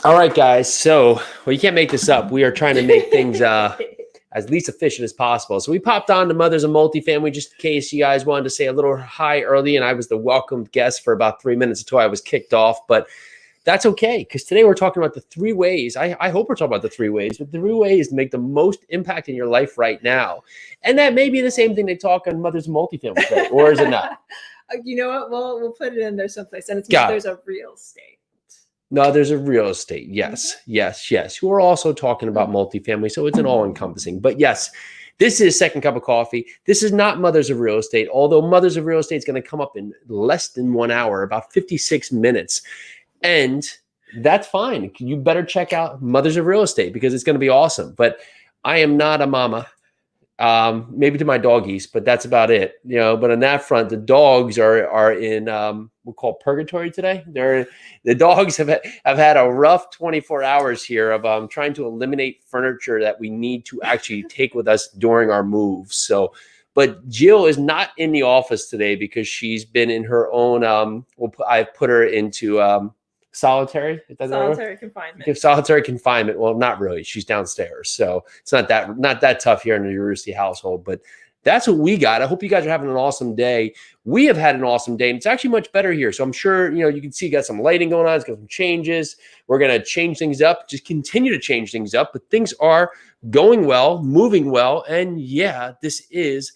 All right, guys. So, well, you can't make this up. We are trying to make things as least efficient as possible. So we popped on to Mothers of Multifamily just in case you guys wanted to say a little hi early, and I was the welcomed guest for about 3 minutes until I was kicked off. But that's okay, because today we're talking about the 3 ways. I hope we're talking about the 3 ways, but the 3 ways to make the most impact in your life right now. And that may be the same thing they talk on Mothers of Multifamily today, or is it not? You know what? We'll put it in there someplace, and it's Got Mothers of Real Estate. No, there's a real estate. Yes, yes, yes. We're also talking about multifamily, so it's an all-encompassing. But yes, this is Second Cup of Coffee. This is not Mothers of Real Estate, although Mothers of Real Estate is going to come up in less than 1 hour, about 56 minutes. And that's fine. You better check out Mothers of Real Estate because it's going to be awesome. But I am not a mama. Maybe to my doggies, but that's about it. But on that front, the dogs are in we'll call purgatory today. The dogs have had a rough 24 hours here of trying to eliminate furniture that we need to actually take with us during our moves. So, but Jill is not in the office today because she's been in her own. I've put her into solitary confinement. Solitary confinement. Well, not really. She's downstairs, so it's not that tough here in the Urussi household. But that's what we got. I hope you guys are having an awesome day. We have had an awesome day, and it's actually much better here. So I'm sure you can see got some lighting going on. It's got some changes. We're gonna change things up. Just continue to change things up. But things are going well, moving well, and yeah, this is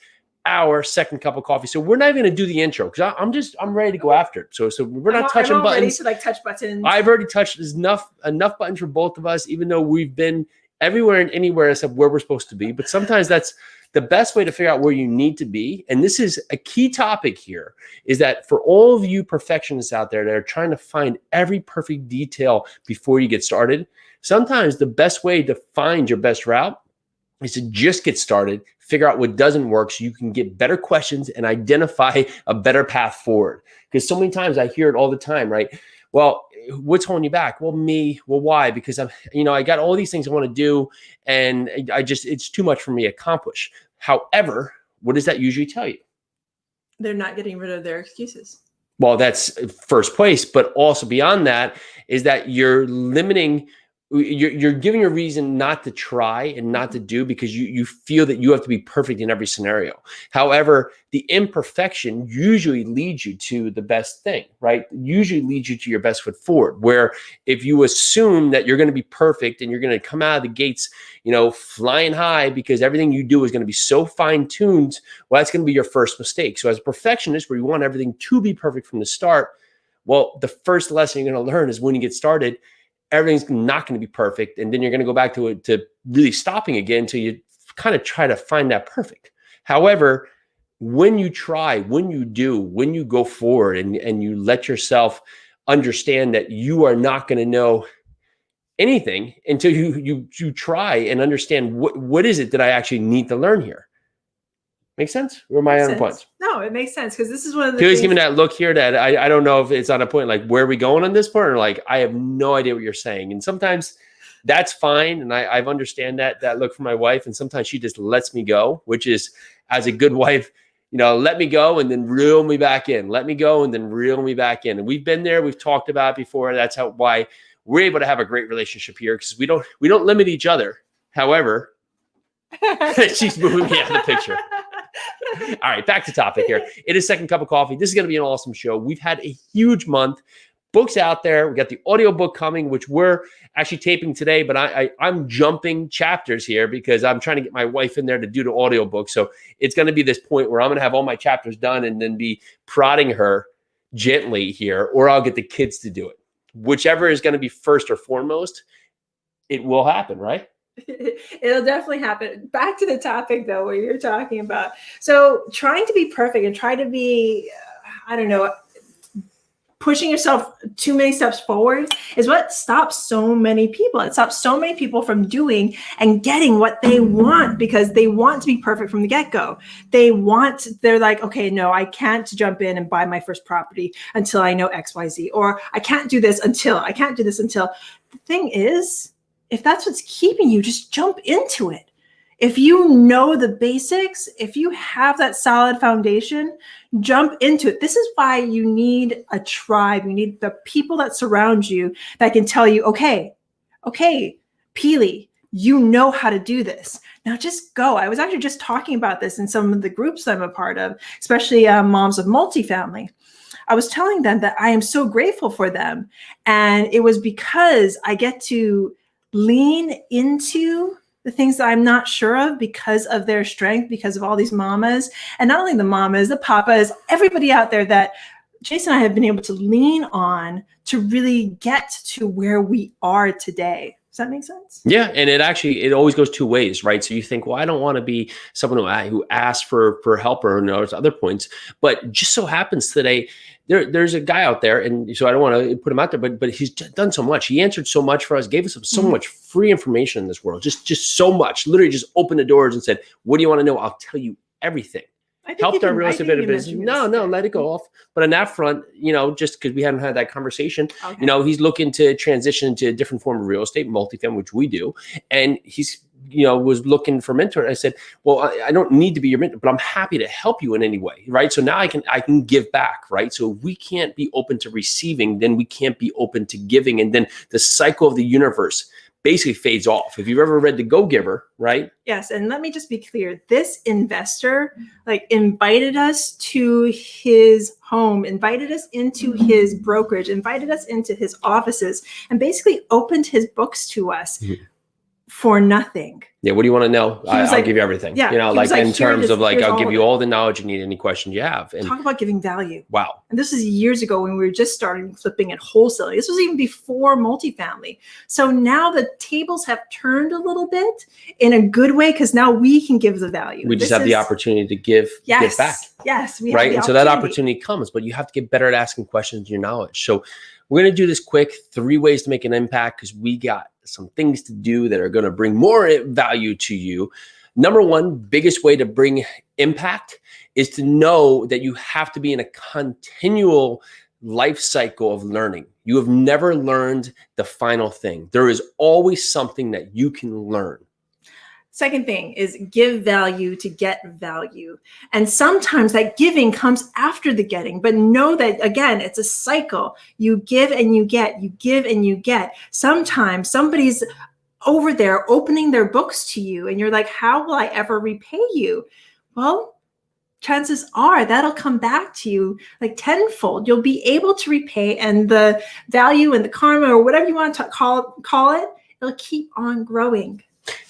our second cup of coffee. So we're not even going to do the intro because I'm ready to go after it. So we're not touching buttons. Ready to touch buttons. I've already touched enough buttons for both of us, even though we've been everywhere and anywhere except where we're supposed to be. But sometimes that's the best way to figure out where you need to be. And this is a key topic here, is that for all of you perfectionists out there that are trying to find every perfect detail before you get started, sometimes the best way to find your best route is to just get started, figure out what doesn't work so you can get better questions and identify a better path forward. Because so many times I hear it all the time, right? Well, what's holding you back? Well, me. Well, why? Because I got all these things I want to do and it's too much for me to accomplish. However, what does that usually tell you? They're not getting rid of their excuses. Well, that's first place, but also beyond that is that you're giving a reason not to try and not to do because you feel that you have to be perfect in every scenario. However, the imperfection usually leads you to the best thing, right? Usually leads you to your best foot forward, where if you assume that you're going to be perfect and you're going to come out of the gates, flying high because everything you do is going to be so fine-tuned, well, that's going to be your first mistake. So as a perfectionist, where you want everything to be perfect from the start, well, the first lesson you're going to learn is when you get started, everything's not going to be perfect. And then you're going to go back to really stopping again until you kind of try to find that perfect. However, when you try, when you do, when you go forward and you let yourself understand that you are not going to know anything until you try and understand what is it that I actually need to learn here. Make sense? Or am I on a point? No, it makes sense because this is one of the things. Giving that look here that I don't know if it's on a point like where are we going on this point or like I have no idea what you're saying. And sometimes that's fine. And I've understand that look from my wife. And sometimes she just lets me go, which is as a good wife, let me go and then reel me back in. Let me go and then reel me back in. And we've been there. We've talked about it before. That's why we're able to have a great relationship here because we don't limit each other. However, she's moving me out of the picture. All right, back to topic here. It is Second Cup of Coffee. This is going to be an awesome show. We've had a huge month. Books out there. We got the audiobook coming, which we're actually taping today, but I'm jumping chapters here because I'm trying to get my wife in there to do the audiobook. So it's going to be this point where I'm going to have all my chapters done and then be prodding her gently here, or I'll get the kids to do it. Whichever is going to be first or foremost, it will happen, right? It'll definitely happen. Back to the topic though, where you're talking about. So trying to be perfect and try to be, pushing yourself too many steps forward is what stops so many people. It stops so many people from doing and getting what they want because they want to be perfect from the get-go. They're like, okay, no, I can't jump in and buy my first property until I know XYZ, or I can't do this until. The thing is, if that's what's keeping you, just jump into it. If you know the basics, if you have that solid foundation, jump into it. This is why you need a tribe. You need the people that surround you that can tell you, okay, Pili, you know how to do this. Now just go. I was actually just talking about this in some of the groups I'm a part of, especially moms of multifamily. I was telling them that I am so grateful for them. And it was because I get to lean into the things that I'm not sure of because of their strength, because of all these mamas, and not only the mamas, the papas, everybody out there that Jason and I have been able to lean on to really get to where we are today. Does that make sense? Yeah, and it always goes two ways, right? So you think, well, I don't want to be someone who asks for help or knows other points, but just so happens today, there's a guy out there, and so I don't want to put him out there, but he's done so much. He answered so much for us, gave us so much free information in this world, just so much. Literally, just opened the doors and said, "What do you want to know? I'll tell you everything." Helped our real estate business. No, let it go off. But on that front, just because we haven't had that conversation, he's looking to transition to a different form of real estate, multifamily, which we do. And he's, was looking for a mentor. And I said, well, I don't need to be your mentor, but I'm happy to help you in any way. Right. So now I can give back. Right. So if we can't be open to receiving, then we can't be open to giving. And then the cycle of the universe basically fades off. If you've ever read The Go-Giver, right? Yes. And let me just be clear. This investor invited us to his home, invited us into his brokerage, invited us into his offices, and basically opened his books to us for nothing. Yeah. What do you want to know? I'll give you everything. Yeah. In terms of I'll give you all the knowledge you need, any questions you have. And talk about giving value. Wow. And this is years ago when we were just starting flipping and wholesaling. This was even before multifamily. So now the tables have turned a little bit in a good way because now we can give the value. We just have the opportunity to give back. Yes. Right. And so that opportunity comes, but you have to get better at asking questions in your knowledge. So we're going to do this quick 3 ways to make an impact because we got some things to do that are going to bring more value to you. Number one, biggest way to bring impact is to know that you have to be in a continual life cycle of learning. You have never learned the final thing. There is always something that you can learn. Second thing is give value to get value. And sometimes that giving comes after the getting, but know that, again, it's a cycle. You give and you get, you give and you get. Sometimes somebody's over there opening their books to you and you're like, how will I ever repay you? Well, chances are that'll come back to you like tenfold. You'll be able to repay, and the value and the karma or whatever you want to call it, it'll keep on growing.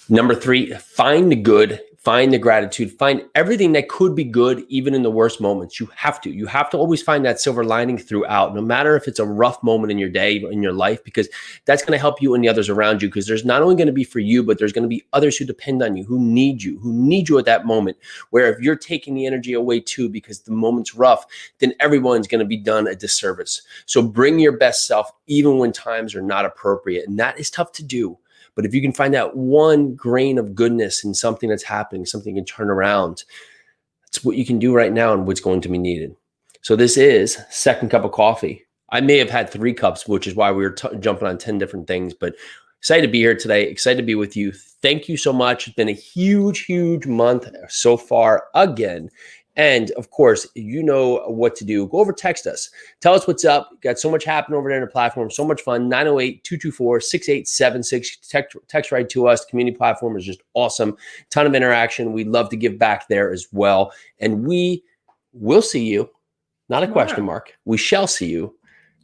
Number 3, find the good, find the gratitude, find everything that could be good, even in the worst moments. You have to always find that silver lining throughout, no matter if it's a rough moment in your day, in your life, because that's going to help you and the others around you. Because there's not only going to be for you, but there's going to be others who depend on you, who need you at that moment. Where if you're taking the energy away too, because the moment's rough, then everyone's going to be done a disservice. So bring your best self, even when times are not appropriate. And that is tough to do. But if you can find that one grain of goodness in something that's happening, something you can turn around, that's what you can do right now and what's going to be needed. So this is second cup of coffee. I may have had 3 cups, which is why we were jumping on 10 different things, but excited to be here today. Excited to be with you. Thank you so much. It's been a huge, huge month so far again. And of course, you know what to do. Go over, text us. Tell us what's up. Got so much happening over there in the platform. So much fun. 908-224-6876. Text right to us. The community platform is just awesome. Ton of interaction. We'd love to give back there as well. And we will see you. Not a question mark. We shall see you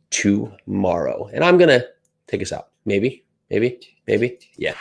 tomorrow. And I'm going to take us out. Maybe. Yeah.